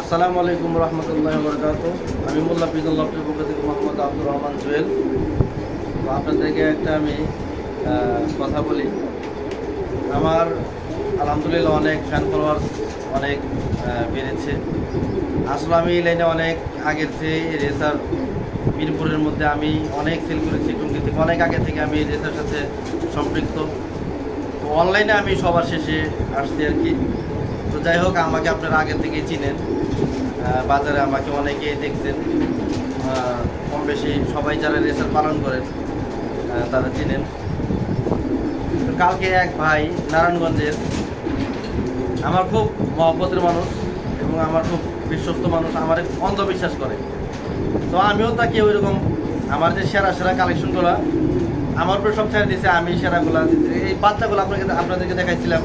আসসালামু আলাইকুম রহমতুল্লাহি ওয়া বারাকাতুহু। আমি মোল্লা ফিজুল্লাহ পক্ষ থেকে মোহাম্মদ আব্দুর রহমান জুয়েল। তো আপনাদেরকে একটা আমি কথা বলি। আমার আলহামদুলিল্লাহ অনেক ফ্যান ফলোয়ার্স অনেক বেড়েছে। আসলে আমি এই লাইনে অনেক আগের চেয়ে রেসার মিরপুরের মধ্যে আমি অনেক সেল করেছি। টুঙ্গি থেকে অনেক আগে থেকে আমি রেসার সাথে সম্পৃক্ত। তো অনলাইনে আমি সবার শেষে আসছি আর কি। তো যাই হোক, আমাকে আপনারা আগের থেকেই চিনেন, বাজারে আমাকে অনেকেই দেখছেন, কম বেশি সবাই যারা রেসার পালন করেন তারা চিনেন। তো কালকে এক ভাই নারায়ণগঞ্জের, আমার খুব মহব্বতের মানুষ এবং আমার খুব বিশ্বস্ত মানুষ, আমার অন্ধবিশ্বাস করে। তো আমিও তাকে ওইরকম আমার যে সেরা সেরা কালেকশনগুলো আমার উপরে সব ছেড়ে দিয়েছে, আমি সেরাগুলো এই বাচ্চাগুলো আপনাদেরকে দেখাইছিলাম।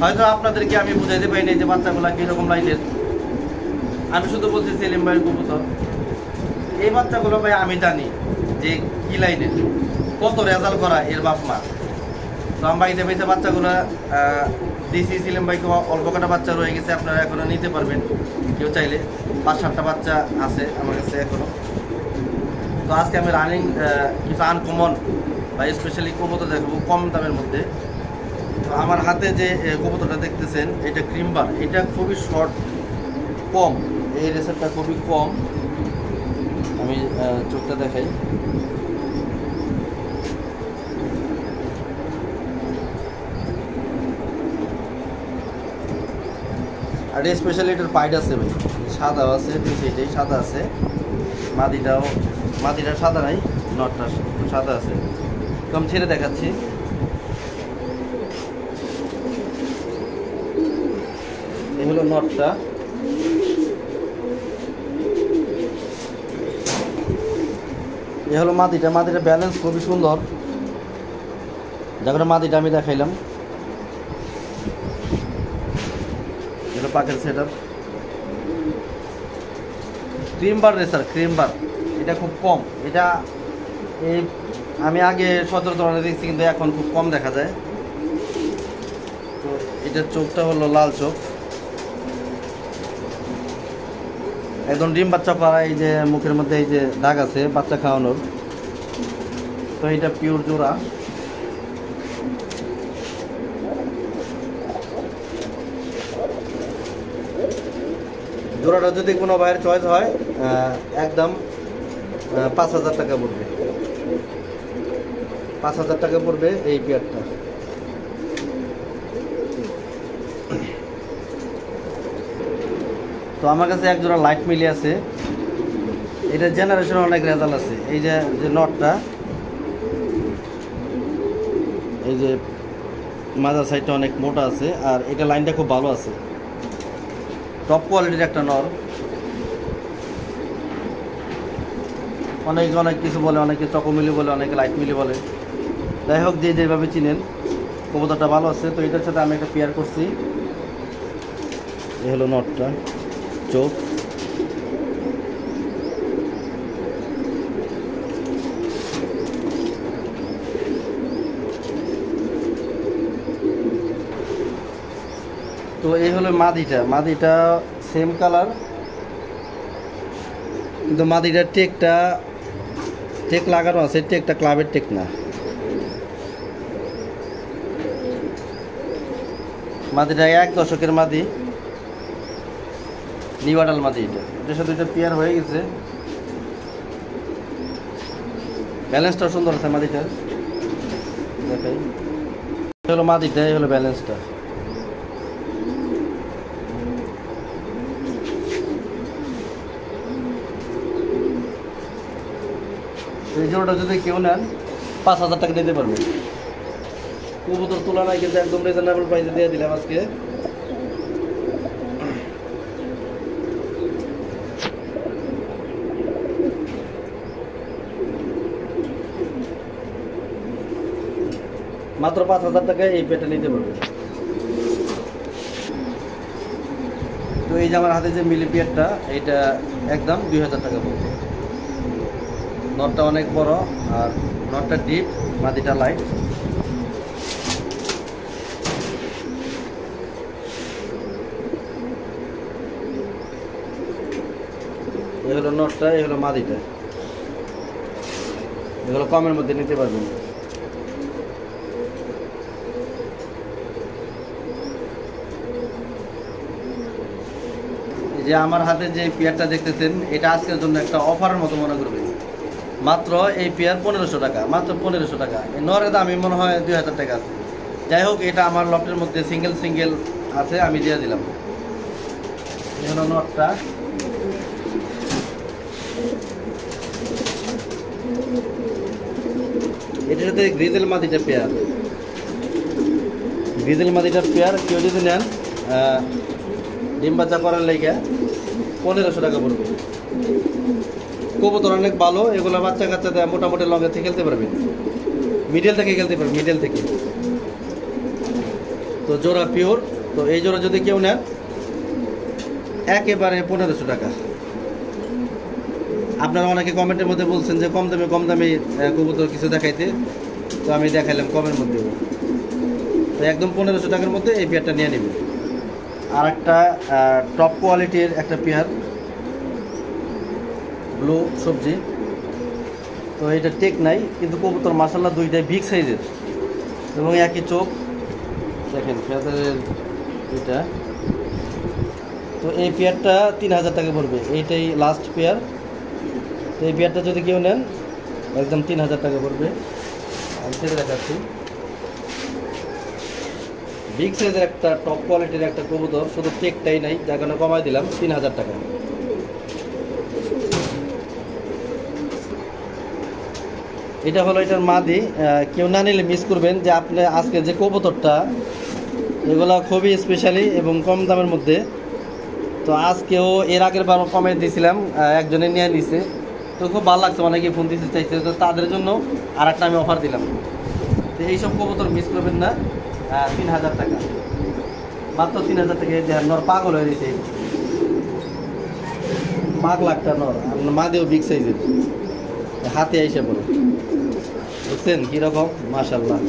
হয়তো আপনাদেরকে আমি বুঝাইতে পারিনি যে বাচ্চাগুলো কীরকম লাইনের। আমি শুধু বলছি সেলিম ভাইয়ের কবুতর, এই বাচ্চাগুলো ভাই আমি জানি যে কী লাইনের, কত রেজাল্ট করা এর বাপ মা। তো আমার বাড়িতে পেয়েছে বাচ্চাগুলো দিয়েছি সেলিম ভাইকে, অল্প কটা বাচ্চা রয়ে গেছে, আপনারা এখনও নিতে পারবেন কেউ চাইলে। 5-7টা বাচ্চা আছে আমার কাছে এখনও। তো আজকে আমি রানিং কিছু আনকমন বা স্পেশালি কবুতর দেখাবো কম দামের মধ্যে। তো আমার হাতে যে কবুতরটা দেখতেছেন এটা ক্রিমবার, এটা খুবই শর্ট, কম, এই রেসারটা খুবই কম। আমি চোখটা দেখাই। আর স্পেশালি এটার পাইড আছে ভাই, সাদাও আছে, এটাই সাদা আছে, মাদিটা সাদা নাই, নটটা সাদা আছে। কম ছেড়ে দেখাচ্ছি। এই হলো নটটা, এই হলো মাদিটা ব্যালেন্স খুবই সুন্দর। যাকে মাদিটা আমি দেখাইলাম, এটা পাখের সেট আপ। ক্রিমবার রেসার, ক্রিমবার এটা খুব কম। এটা এই আমি আগে সচরাচর দেখছি, কিন্তু এখন খুব কম দেখা যায়। তো এটার চোখটা হলো লাল চোখ, একদম ডিম বাচ্চা পাড়া। এই যে মুখের মধ্যে এই যে দাগ আছে বাচ্চা খাওয়ানোর। তো এটা পিওর জোড়া। জোড়াটা যদি কোনো ভাইয়ের চয়েস হয় একদম 5,000 টাকা পড়বে। 5,000 টাকা পড়বে এই পেয়ারটা। তো আমার কাছে এক জোড়া লাইট মিলি আছে, এটা জেনারেশন অনেক রেজাল্ট আছে। এই যে নটটা, এই যে মাজার সাইডটা অনেক মোটা আছে, আর এটা লাইনটা খুব ভালো আছে, টপ কোয়ালিটির একটা নর। অনেক কিছু বলে, অনেকে চকোমিলি বলে, অনেকে লাইট মিলি বলে। যাই হোক, যে যেভাবে চিনেন, কবুতরটা ভালো আছে। তো এটার সাথে আমি একটা পেয়ার করছি। এই হলো নটটা, চোখ। তো এই হলো মাদিটা সেম কালার, কিন্তু মাদিটার টেক লাগানো আছে, টেকটা ক্লাবের টেক না। মাদিটা 1 দশকের মাদি, নিউডাল মাদি। এটার সাথে এটা পেয়ার হয়ে গেছে। ব্যালেন্সটা সুন্দর আছে মাদিটার, দেখাই। এই হলো মাদিটা, এই হলো ব্যালেন্সটা। এই জোড়াটা যদি কেউ নেন 5,000 টাকা নিতে পারবেন। কবুতর তুলনায় কিন্তু একদম রিজনেবল প্রাইসে দিয়ে দিলাম আজকে। মাত্র 5,000 টাকায় এই পেটা নিতে পারবে। তো এই যে আমার হাতে যে মিলি পেয়ারটা, এইটা একদম 2,000 টাকা পড়বে। নটটা অনেক বড়, আর নটটা ডিপ, মাদিটা লাইট। এই হলো নটটা, এই হলো মাদিটা। এগুলো কমের মধ্যে নিতে পারবেন। যে আমার হাতে যে পেয়ারটা দেখতেছেন, এটা আজকের জন্য একটা অফারের মতো মনে করবেন। মাত্র এই পেয়ার 1500 টাকা, মাত্র 1500 টাকা। এই নরের দাম মনে হয় 2000 টাকা আছে। যাই হোক, এটা আমার লটের মধ্যে সিঙ্গেল আছে, আমি দিয়ে দিলাম। এই হলো নটটা। এটার সাথে গ্রিজেল মাদিটা পেয়ার, গ্রিজেল মাদিটার পেয়ার কেউ যদি নেন ডিম বাচ্চা করার লেগে 1500 টাকা পড়বে। কবুতর অনেক ভালো, এগুলো বাচ্চা কাচ্চা দেয়, মোটামুটি লঙ্গের থেকে খেলতে পারবেন, মিডল থেকে খেলতে পারবেন, মিডল থেকে। তো জোড়া পিওর। তো এই জোড়া যদি কেউ নেন একেবারে 1500 টাকা। আপনারা অনেকে কমেন্টের মধ্যে বলছেন যে কম দামে কবুতর কিছু দেখাইতে, তো আমি দেখাইলাম কমের মধ্যে। তো একদম 1500 টাকার মধ্যে এই পেয়ারটা নিয়ে নেবেন। আর একটা টপ কোয়ালিটির একটা পেয়ার ব্লু সবজি। তো এটা টেক নাই, কিন্তু কবুতর মাশাআল্লাহ দুইটাই বিগ সাইজের এবং একই চোখ, দেখেন ফেদারের দুইটা। তো এই পেয়ারটা 3000 টাকা পড়বে, এইটাই লাস্ট পেয়ার। তো এই পেয়ারটা যদি কেউ নেন একদম 3000 টাকা পড়বে। আমি সেটা দেখাচ্ছি, বিগ সাইজের একটা টপ কোয়ালিটির একটা কবুতর, শুধু টেকটাই নাই, যার কারণে কমাই দিলাম 3000 টাকা। এটা হলো এটার মাদি। কেউ না নিলে মিস করবেন যে আপনি আজকে যে কবুতরটা, এগুলো খুবই স্পেশালি এবং কম দামের মধ্যে। তো আজকেও এর আগের বার কমে দিয়েছিলাম, একজনে নিয়ে নিছে, তো খুব ভালো লাগছে, অনেকেই ফোন দিতে চাইছে, তো তাদের জন্য আর একটা আমি অফার দিলাম। তো এইসব কবুতর মিস করবেন না। 3000 টাকা, মাত্র 3000 টাকা। নর পাগল হয়ে দিয়েছে, পাগ লাগটা নর, মাদেও বিগ সাইজের, হাতে আইসে বলে, বুঝছেন কীরকম মাশাআল্লাহ।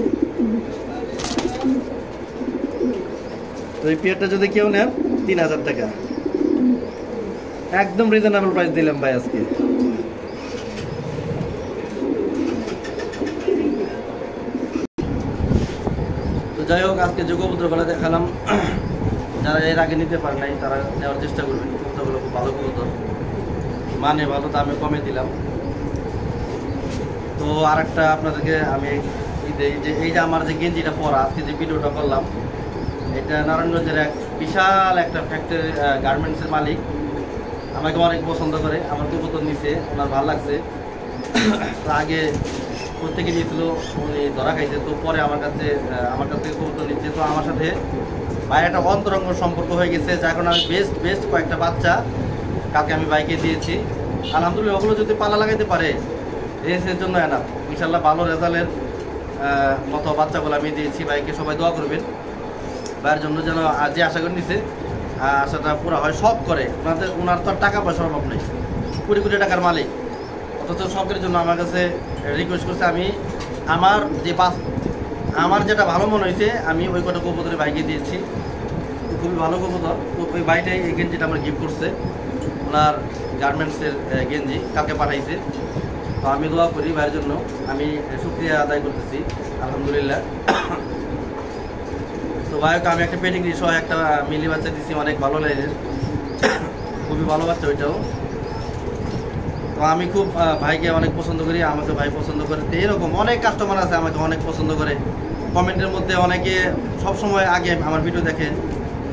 তো এই পেয়ারটা যদি কেউ নেন 3000 টাকা, একদম রিজনেবল প্রাইস দিলাম ভাই আজকে। তো যাই হোক, আজকে যে কবুতরগুলো দেখালাম, যারা এর আগে নিতে পারে নাই তারা নেওয়ার চেষ্টা করবেন। কবুতরগুলো খুব ভালো কবুতর, মানে ভালো, দামে কমে দিলাম। তো আর একটা আপনাদেরকে আমি এই যে আমার যে গেঞ্জিটা পরা, আজকে যে ভিডিওটা করলাম, এটা নারায়ণগঞ্জের এক বিশাল একটা ফ্যাক্টরি গার্মেন্টসের মালিক, আমাকে অনেক পছন্দ করে, আমার কবুতর নিছে, ওনার ভালো লাগছে। আগে প্রত্যেকে নিয়েছিল, উনি ধরা খাইছে, তো পরে আমার কাছ থেকে কবুতর নিচ্ছে। তো আমার সাথে ভাই একটা অন্তরঙ্গ সম্পর্ক হয়ে গেছে, যার কারণে আমি বেস্ট কয়েকটা বাচ্চা কালকে আমি বাইকে দিয়েছি। আলহামদুলিল্লাহ, ওগুলো যদি পালা লাগাইতে পারে রেসের জন্য এনাফ, ইনশাল্লাহ ভালো রেজাল্টের মতো বাচ্চাগুলো আমি দিয়েছি। ভাইকে সবাই দোয়া করবেন, ভাইয়ের জন্য যেন যে আশা করে নিছে আশাটা পুরো হয়। সব করে ওনার তো টাকা পয়সার অভাব নেই, কোটি কোটি টাকার মালিক, অথচ শখের জন্য আমার কাছে রিকোয়েস্ট করছে। আমি আমার যেটা ভালো মনে হয়েছে আমি ওই কটা কবুতরে বাইকে দিয়েছি, খুবই ভালো কবুতর। তো ওই বাইটাই এই গেঞ্জিটা আমার গিফট করছে, ওনার গার্মেন্টসের গেঞ্জি কালকে পাঠাইছে। তো আমি দোয়া করি ভাইয়ের জন্য, আমি শুকরিয়া আদায় করতেছি আলহামদুলিল্লাহ। তো ভাইকে আমি একটা পেডিগ্রি সহ একটা মিলি বাচ্চা দিচ্ছি, অনেক ভালো লাইনের, খুবই ভালো বাচ্চা ওইটাও। তো আমি খুব ভাইকে অনেক পছন্দ করি, আমাকে ভাই পছন্দ করে। তো এরকম অনেক কাস্টমার আছে আমাকে অনেক পছন্দ করে, কমেন্টের মধ্যে অনেকে সবসময় আগে আমার ভিডিও দেখে,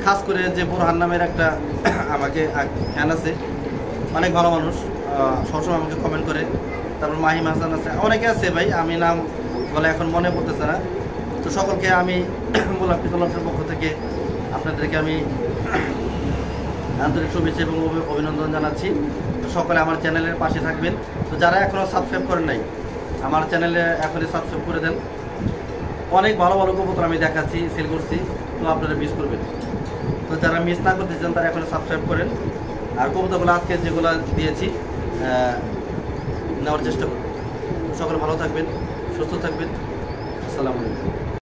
খাস করে যে বোরহান নামের একটা আমাকে ফ্যান আছে, অনেক ভালো মানুষ, সবসময় আমাকে কমেন্ট করে। তারপর মাহিম হাসান আছে, অনেকে আছে ভাই, আমি নাম বলে এখন মনে পড়তেছে না। তো সকলকে আমি মোল্লা পিতলের পক্ষ থেকে আপনাদেরকে আমি আন্তরিক শুভেচ্ছা এবং অভিনন্দন জানাচ্ছি। তো সকলে আমার চ্যানেলের পাশে থাকবেন। তো যারা এখনও সাবস্ক্রাইব করেন নাই, আমার চ্যানেলে এখনই সাবস্ক্রাইব করে দেন। অনেক ভালো ভালো কবুতর আমি দেখাচ্ছি, সেল করছি, তো আপনারা মিস করবেন। তো যারা মিস না করতে চান তারা এখনই সাবস্ক্রাইব করেন। আর কবুতরগুলো আজকে যেগুলো দিয়েছি নেওয়ার চেষ্টা করবেন। সকলে ভালো থাকবেন, সুস্থ থাকবেন। আসসালামু আলাইকুম।